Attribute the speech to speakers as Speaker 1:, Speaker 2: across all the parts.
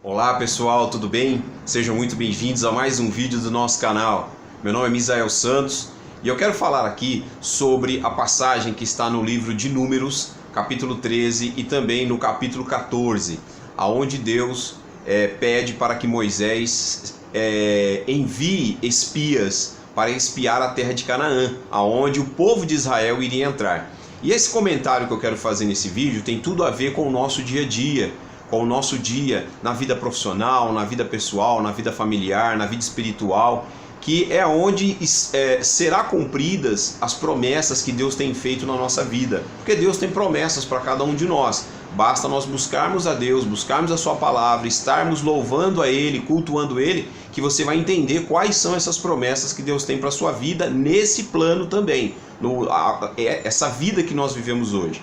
Speaker 1: Olá pessoal, tudo bem? Sejam muito bem-vindos a mais um vídeo do nosso canal. Meu nome é Misael Santos e eu quero falar aqui sobre a passagem que está no livro de Números, capítulo 13 e também no capítulo 14, aonde Deus pede para que Moisés envie espias para espiar a terra de Canaã, aonde o povo de Israel iria entrar. E esse comentário que eu quero fazer nesse vídeo tem tudo a ver com o nosso dia a dia, com o nosso dia na vida profissional, na vida pessoal, na vida familiar, na vida espiritual, que é onde será cumpridas as promessas que Deus tem feito na nossa vida. Porque Deus tem promessas para cada um de nós. Basta nós buscarmos a Deus, buscarmos a sua palavra, estarmos louvando a Ele, cultuando Ele, que você vai entender quais são essas promessas que Deus tem para a sua vida nesse plano também, essa vida que nós vivemos hoje.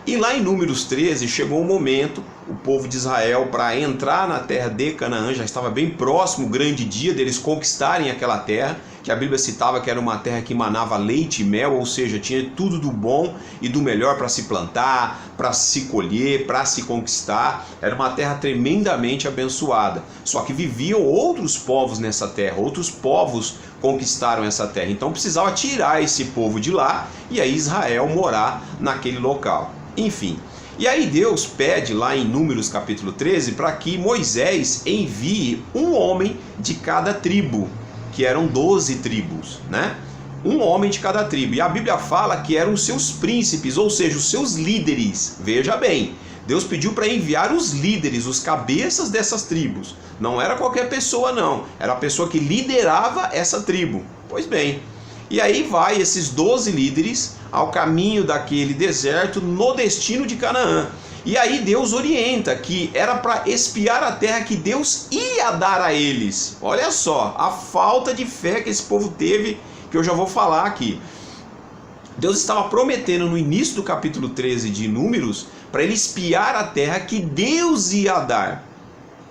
Speaker 1: E lá em Números 13 chegou o momento, o povo de Israel, para entrar na terra de Canaã, já estava bem próximo o grande dia deles conquistarem aquela terra, que a Bíblia citava que era uma terra que manava leite e mel, ou seja, tinha tudo do bom e do melhor para se plantar, para se colher, para se conquistar. Era uma terra tremendamente abençoada. Só que viviam outros povos nessa terra, outros povos conquistaram essa terra. Então precisava tirar esse povo de lá e aí Israel morar naquele local. Enfim, e aí Deus pede lá em Números capítulo 13 para que Moisés envie um homem de cada tribo, que eram 12 tribos, né? Um homem de cada tribo. E a Bíblia fala que eram seus príncipes, ou seja, os seus líderes. Veja bem, Deus pediu para enviar os líderes, os cabeças dessas tribos. Não era qualquer pessoa não, era a pessoa que liderava essa tribo. Pois bem, e aí vai esses 12 líderes ao caminho daquele deserto no destino de Canaã. E aí Deus orienta que era para espiar a terra que Deus ia dar a eles. Olha só, a falta de fé que esse povo teve, que eu já vou falar aqui. Deus estava prometendo no início do capítulo 13 de Números para ele espiar a terra que Deus ia dar.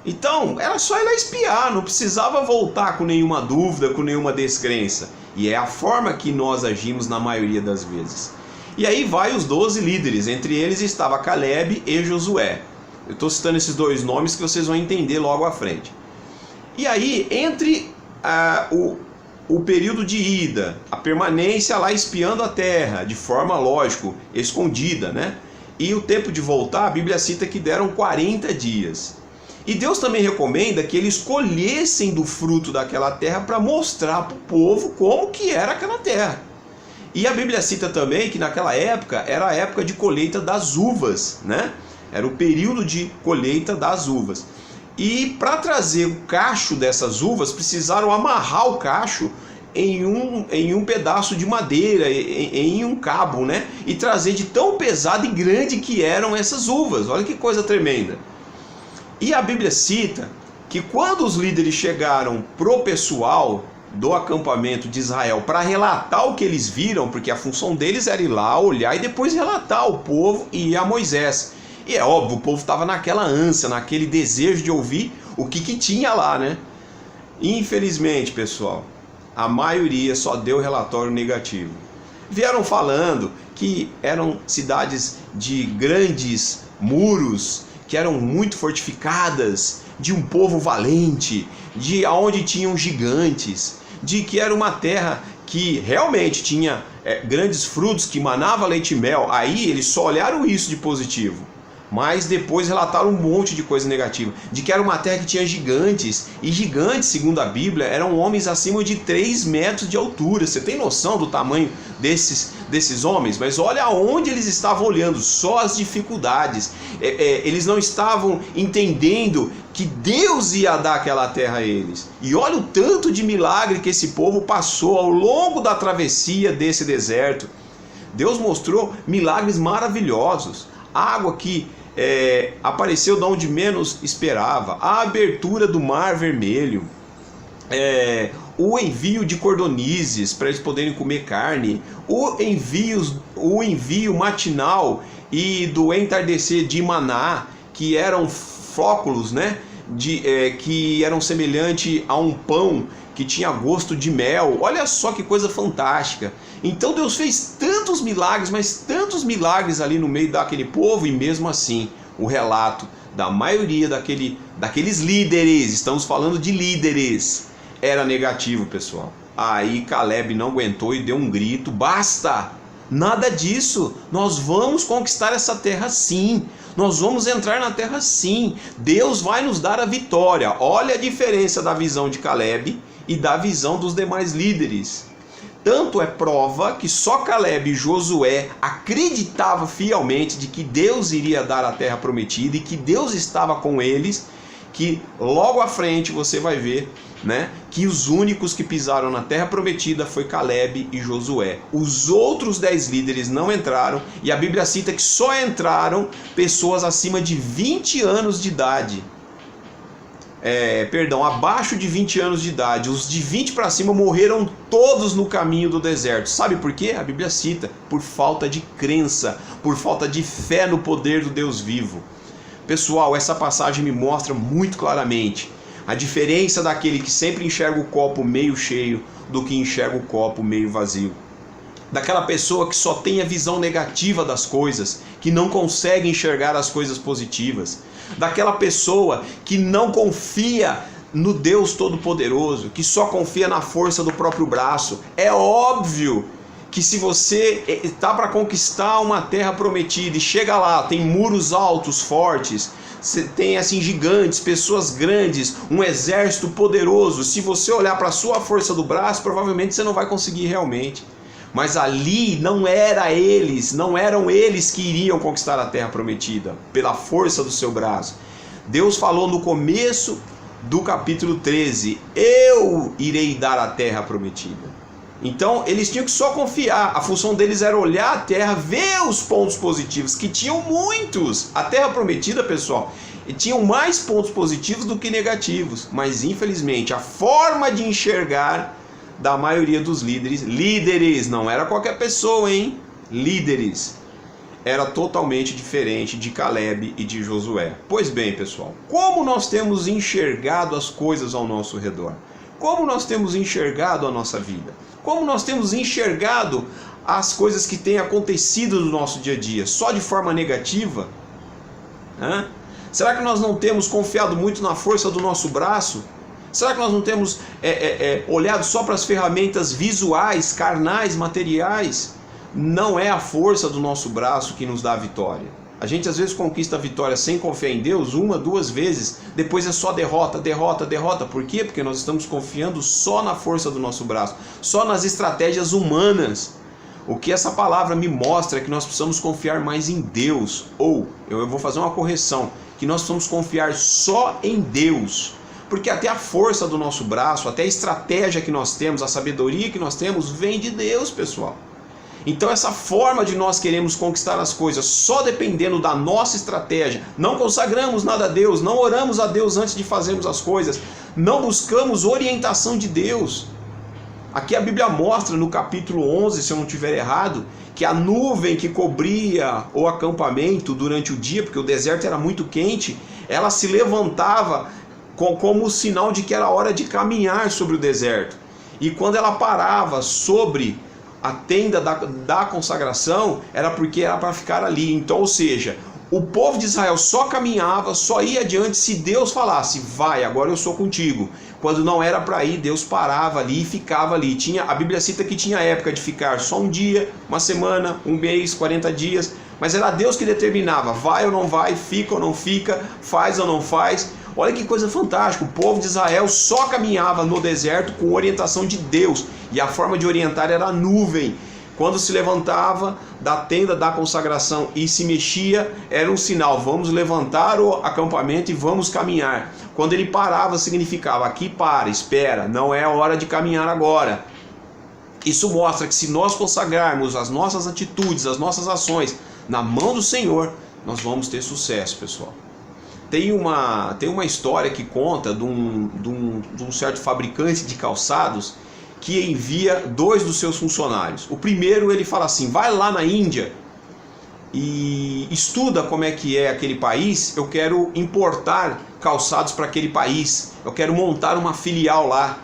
Speaker 1: Então, era só ir lá espiar, não precisava voltar com nenhuma dúvida, com nenhuma descrença. E é a forma que nós agimos na maioria das vezes. E aí vai os 12 líderes, entre eles estava Caleb e Josué. Eu estou citando esses dois nomes que vocês vão entender logo à frente. E aí, entre o período de ida, a permanência lá espiando a terra, de forma, lógico, escondida, né? E o tempo de voltar, a Bíblia cita que deram 40 dias. E Deus também recomenda que eles colhessem do fruto daquela terra para mostrar para o povo como que era aquela terra. E a Bíblia cita também que naquela época era a época de colheita das uvas, né? Era o período de colheita das uvas. E para trazer o cacho dessas uvas, precisaram amarrar o cacho em um pedaço de madeira, em um cabo, né? E trazer de tão pesado e grande que eram essas uvas. Olha que coisa tremenda. E a Bíblia cita que quando os líderes chegaram pro pessoal do acampamento de Israel para relatar o que eles viram, porque a função deles era ir lá, olhar e depois relatar ao povo e a Moisés. E é óbvio, o povo estava naquela ânsia, naquele desejo de ouvir o que tinha lá, né? Infelizmente, pessoal, a maioria só deu relatório negativo. Vieram falando que eram cidades de grandes muros, que eram muito fortificadas, de um povo valente, de onde tinham gigantes, de que era uma terra que realmente tinha grandes frutos, que manava leite e mel. Aí eles só olharam isso de positivo, mas depois relataram um monte de coisa negativa, de que era uma terra que tinha gigantes, e gigantes, segundo a Bíblia, eram homens acima de 3 metros de altura. Você tem noção do tamanho desses homens? Mas olha aonde eles estavam olhando, só as dificuldades. Eles não estavam entendendo que Deus ia dar aquela terra a eles. E olha o tanto de milagre que esse povo passou ao longo da travessia desse deserto. Deus mostrou milagres maravilhosos. Água que apareceu de onde menos esperava, a abertura do Mar Vermelho, o envio de cordonizes para eles poderem comer carne, o envio matinal e do entardecer de maná, que eram flóculos, né, que eram semelhantes a um pão que tinha gosto de mel. Olha só que coisa fantástica. Então Deus fez tantos milagres, mas tantos milagres ali no meio daquele povo, e mesmo assim o relato da maioria daqueles líderes, estamos falando de líderes, era negativo, pessoal. Aí Caleb não aguentou e deu um grito: basta! Nada disso, nós vamos conquistar essa terra sim, nós vamos entrar na terra sim, Deus vai nos dar a vitória. Olha a diferença da visão de Caleb e da visão dos demais líderes. Tanto é prova que só Caleb e Josué acreditavam fielmente de que Deus iria dar a terra prometida e que Deus estava com eles, que logo à frente você vai ver, né, que os únicos que pisaram na terra prometida foi Caleb e Josué. Os outros 10 líderes não entraram, e a Bíblia cita que só entraram pessoas acima de 20 anos de idade. Abaixo de 20 anos de idade. Os de 20 para cima morreram todos no caminho do deserto. Sabe por quê? A Bíblia cita: por falta de crença, por falta de fé no poder do Deus vivo. Pessoal, essa passagem me mostra muito claramente a diferença daquele que sempre enxerga o copo meio cheio do que enxerga o copo meio vazio. Daquela pessoa que só tem a visão negativa das coisas, que não consegue enxergar as coisas positivas. Daquela pessoa que não confia no Deus Todo-Poderoso, que só confia na força do próprio braço. É óbvio que se você está para conquistar uma terra prometida e chega lá, tem muros altos, fortes, tem assim gigantes, pessoas grandes, um exército poderoso, se você olhar para a sua força do braço, provavelmente você não vai conseguir realmente. Mas ali não eram eles que iriam conquistar a terra prometida, pela força do seu braço. Deus falou no começo do capítulo 13, eu irei dar a terra prometida. Então eles tinham que só confiar, a função deles era olhar a terra, ver os pontos positivos, que tinham muitos. A terra prometida, pessoal, tinham mais pontos positivos do que negativos, mas infelizmente a forma de enxergar da maioria dos líderes, não era qualquer pessoa, hein? Líderes, era totalmente diferente de Caleb e de Josué. Pois bem, pessoal, como nós temos enxergado as coisas ao nosso redor? Como nós temos enxergado a nossa vida? Como nós temos enxergado as coisas que têm acontecido no nosso dia a dia? Só de forma negativa? Será que nós não temos confiado muito na força do nosso braço? Será que nós não temos olhado só para as ferramentas visuais, carnais, materiais? Não é a força do nosso braço que nos dá a vitória. A gente às vezes conquista a vitória sem confiar em Deus, 1, 2 vezes, depois é só derrota. Por quê? Porque nós estamos confiando só na força do nosso braço, só nas estratégias humanas. O que essa palavra me mostra é que nós precisamos confiar mais em Deus, ou, eu vou fazer uma correção, que nós precisamos confiar só em Deus. Porque até a força do nosso braço, até a estratégia que nós temos, a sabedoria que nós temos, vem de Deus, pessoal. Então essa forma de nós queremos conquistar as coisas só dependendo da nossa estratégia, não consagramos nada a Deus, não oramos a Deus antes de fazermos as coisas, não buscamos orientação de Deus. Aqui a Bíblia mostra no capítulo 11, se eu não estiver errado, que a nuvem que cobria o acampamento durante o dia, porque o deserto era muito quente, ela se levantava como sinal de que era hora de caminhar sobre o deserto. E quando ela parava sobre a tenda da consagração, era porque era para ficar ali. Então, ou seja, o povo de Israel só caminhava, só ia adiante se Deus falasse: vai, agora eu sou contigo. Quando não era para ir, Deus parava ali e ficava ali. A Bíblia cita que tinha época de ficar só um dia, uma semana, um mês, 40 dias, mas era Deus que determinava: vai ou não vai, fica ou não fica, faz ou não faz. Olha que coisa fantástica, o povo de Israel só caminhava no deserto com orientação de Deus, e a forma de orientar era a nuvem. Quando se levantava da tenda da consagração e se mexia, era um sinal: vamos levantar o acampamento e vamos caminhar. Quando ele parava, significava: aqui para, espera, não é a hora de caminhar agora. Isso mostra que se nós consagrarmos as nossas atitudes, as nossas ações na mão do Senhor, nós vamos ter sucesso, pessoal. Tem uma história que conta de um certo fabricante de calçados que envia 2 dos seus funcionários. O primeiro, ele fala assim: vai lá na Índia e estuda como é que é aquele país, eu quero importar calçados para aquele país, eu quero montar uma filial lá,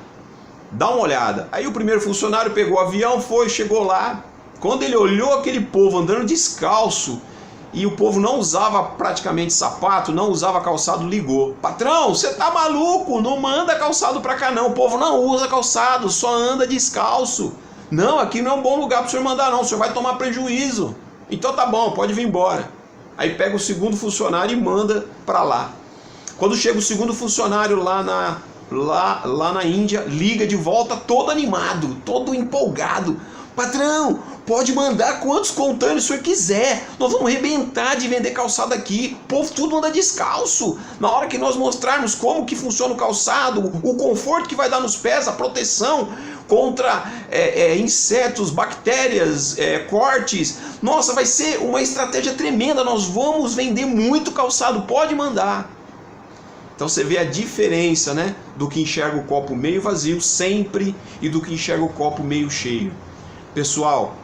Speaker 1: dá uma olhada. Aí o primeiro funcionário pegou o avião, chegou lá. Quando ele olhou aquele povo andando descalço e o povo não usava praticamente sapato, não usava calçado, ligou. Patrão, você tá maluco? Não manda calçado para cá não, o povo não usa calçado, só anda descalço. Não, aqui não é um bom lugar para o senhor mandar não, o senhor vai tomar prejuízo. Então tá bom, pode vir embora. Aí pega o segundo funcionário e manda para lá. Quando chega o segundo funcionário lá na Índia, liga de volta todo animado, todo empolgado. Patrão, pode mandar quantos contêineres o senhor quiser. Nós vamos arrebentar de vender calçado aqui. O povo tudo anda descalço. Na hora que nós mostrarmos como que funciona o calçado, o conforto que vai dar nos pés, a proteção contra insetos, bactérias, cortes. Nossa, vai ser uma estratégia tremenda. Nós vamos vender muito calçado. Pode mandar. Então você vê a diferença, né, do que enxerga o copo meio vazio sempre e do que enxerga o copo meio cheio. Pessoal,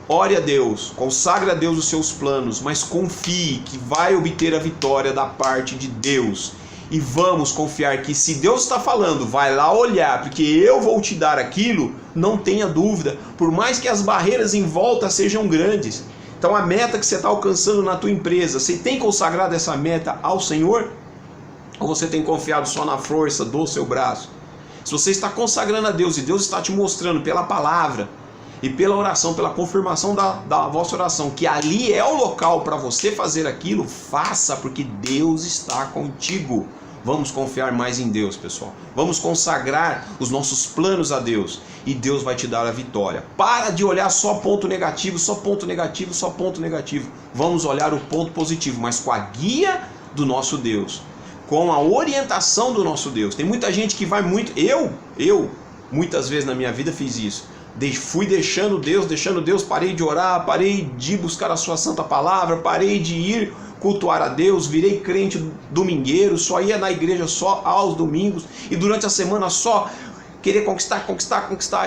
Speaker 1: ore a Deus, consagre a Deus os seus planos, mas confie que vai obter a vitória da parte de Deus. E vamos confiar que se Deus está falando, vai lá olhar, porque eu vou te dar aquilo, não tenha dúvida, por mais que as barreiras em volta sejam grandes. Então a meta que você está alcançando na tua empresa, você tem consagrado essa meta ao Senhor? Ou você tem confiado só na força do seu braço? Se você está consagrando a Deus e Deus está te mostrando pela palavra e pela oração, pela confirmação da vossa oração, que ali é o local para você fazer aquilo, faça, porque Deus está contigo. Vamos confiar mais em Deus, pessoal. Vamos consagrar os nossos planos a Deus e Deus vai te dar a vitória. Para de olhar só ponto negativo, só ponto negativo, só ponto negativo. Vamos olhar o ponto positivo, mas com a guia do nosso Deus, com a orientação do nosso Deus. Tem muita gente que vai muito... Eu muitas vezes na minha vida fiz isso. Fui deixando Deus, parei de orar, parei de buscar a sua santa palavra, parei de ir cultuar a Deus, virei crente domingueiro, só ia na igreja só aos domingos e durante a semana só querer conquistar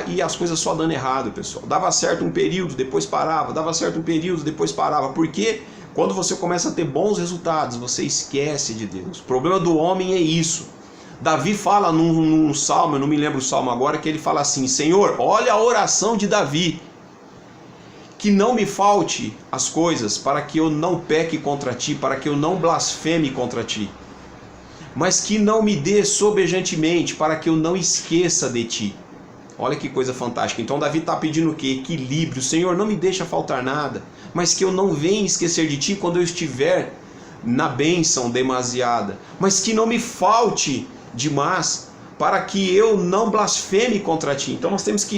Speaker 1: e as coisas só dando errado, pessoal. Dava certo um período, depois parava, dava certo um período, depois parava. Por quê? Quando você começa a ter bons resultados, você esquece de Deus. O problema do homem é isso. Davi fala num salmo, eu não me lembro o salmo agora, que ele fala assim: Senhor, olha a oração de Davi, que não me falte as coisas para que eu não peque contra ti, para que eu não blasfeme contra ti, mas que não me dê sobejantemente, para que eu não esqueça de ti. Olha que coisa fantástica. Então Davi está pedindo o quê? Equilíbrio. Senhor, não me deixa faltar nada, mas que eu não venha esquecer de ti quando eu estiver na bênção demasiada, mas que não me falte demais, para que eu não blasfeme contra ti. Então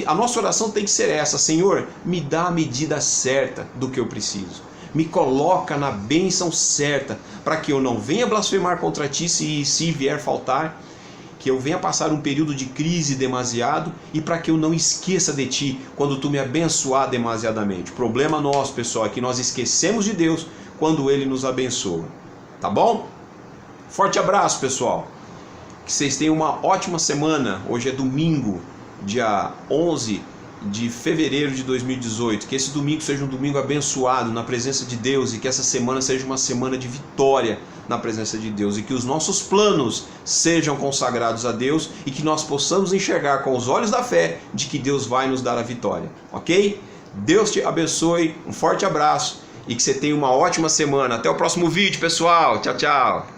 Speaker 1: a nossa oração tem que ser essa: Senhor, me dá a medida certa do que eu preciso, me coloca na bênção certa, para que eu não venha blasfemar contra ti se vier faltar, que eu venha passar um período de crise demasiado, e para que eu não esqueça de ti quando tu me abençoar demasiadamente. O problema nosso, pessoal, é que nós esquecemos de Deus quando Ele nos abençoa. Tá bom? Forte abraço, pessoal. Que vocês tenham uma ótima semana. Hoje é domingo, dia 11 de fevereiro de 2018. Que esse domingo seja um domingo abençoado na presença de Deus, e que essa semana seja uma semana de vitória na presença de Deus, e que os nossos planos sejam consagrados a Deus, e que nós possamos enxergar com os olhos da fé de que Deus vai nos dar a vitória. Ok? Deus te abençoe, um forte abraço e que você tenha uma ótima semana. Até o próximo vídeo, pessoal. Tchau, tchau.